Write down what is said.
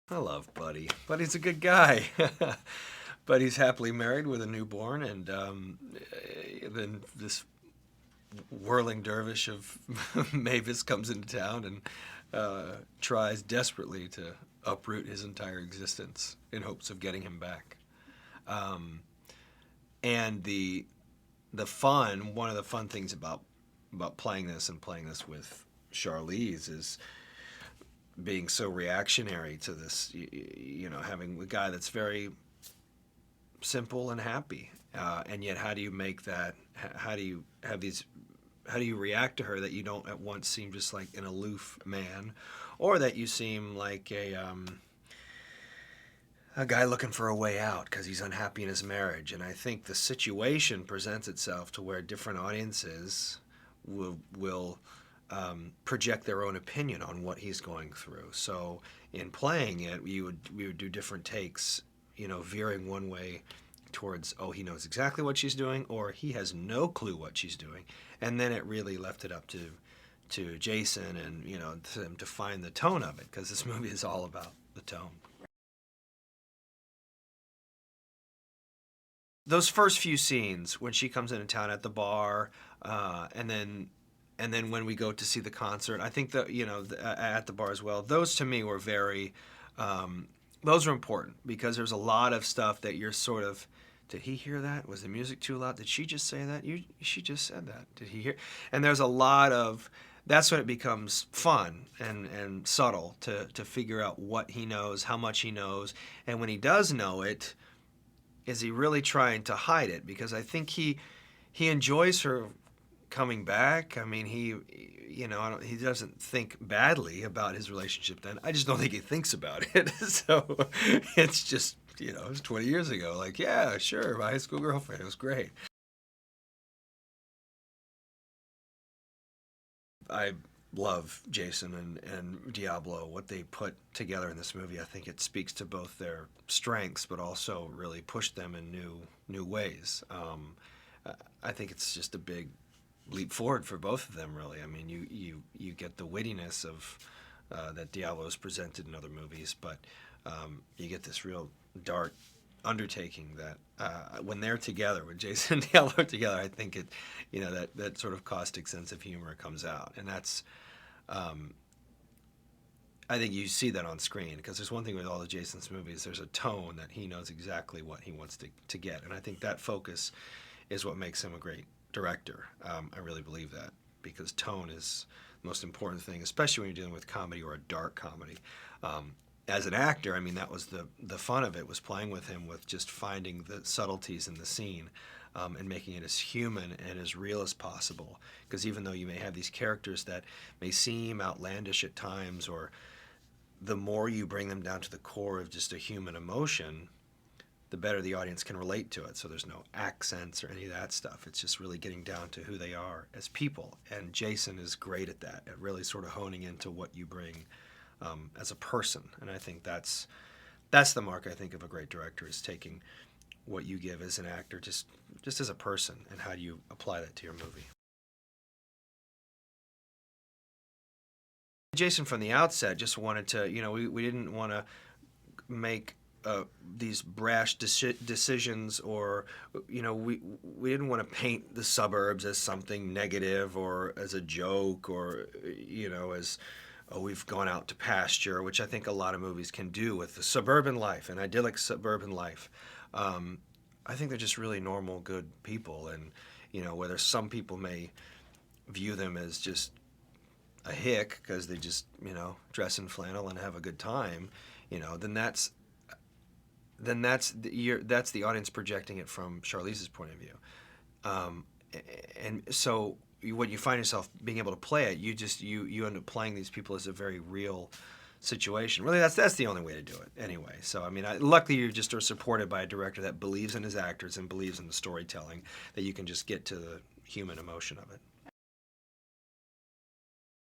I love Buddy. Buddy's a good guy. Buddy's happily married with a newborn, and then this whirling dervish of Mavis comes into town and tries desperately to uproot his entire existence in hopes of getting him back. Um, and one of the fun things about playing this and playing this with Charlize is being so reactionary to this, having a guy that's very simple and happy, and yet how do you make that? How do you have these? How do you react to her that you don't at once seem just like an aloof man, or that you seem like a guy looking for a way out because he's unhappy in his marriage? And I think the situation presents itself to where different audiences will project their own opinion on what he's going through. So in playing it, we would do different takes, veering one way towards, oh, he knows exactly what she's doing, or he has no clue what she's doing, and then it really left it up to Jason and to him to find the tone of it, because this movie is all about the tone. Those first few scenes when she comes into town at the bar, and then when we go to see the concert, I think that at the bar as well. Those to me were very, those are important because there's a lot of stuff that you're sort of. Did he hear that? Was the music too loud? Did she just say that? She just said that. Did he hear? And there's a lot of. That's when it becomes fun and subtle to figure out what he knows, how much he knows, and when he does know it, is he really trying to hide it? Because I think he enjoys her coming back. I mean, he doesn't think badly about his relationship then. I just don't think he thinks about it. So it's just, it was 20 years ago. Like, yeah, sure, my high school girlfriend. It was great. I love Jason and Diablo, what they put together in this movie. I think it speaks to both their strengths, but also really pushed them in new ways. I think it's just a big leap forward for both of them, really. I mean, you get the wittiness of that Diablo's presented in other movies, but you get this real dark undertaking that when they're together, when Jason and Diablo are together, I think that sort of caustic sense of humor comes out, and that's. I think you see that on screen because there's one thing with all the Jason's movies, there's a tone that he knows exactly what he wants to get, and I think that focus is what makes him a great director. I really believe that because tone is the most important thing, especially when you're dealing with comedy or a dark comedy. As an actor, I mean, that was the fun of it, was playing with him, with just finding the subtleties in the scene and making it as human and as real as possible. Because even though you may have these characters that may seem outlandish at times, or the more you bring them down to the core of just a human emotion, the better the audience can relate to it. So there's no accents or any of that stuff. It's just really getting down to who they are as people. And Jason is great at that, at really sort of honing into what you bring as a person. And I think that's the mark, I think, of a great director, is taking what you give as an actor just as a person, and how do you apply that to your movie. Jason from the outset just wanted to, we didn't want to make these brash decisions, or we didn't want to paint the suburbs as something negative or as a joke, or as, oh, we've gone out to pasture, which I think a lot of movies can do with the suburban life, an idyllic suburban life. I think they're just really normal, good people, and whether some people may view them as just a hick because they just dress in flannel and have a good time, then that's the audience projecting it from Charlize's point of view, and so when you find yourself being able to play it, you end up playing these people as a very real situation. Really, that's the only way to do it anyway. So I mean, luckily you just are supported by a director that believes in his actors and believes in the storytelling, that you can just get to the human emotion of it.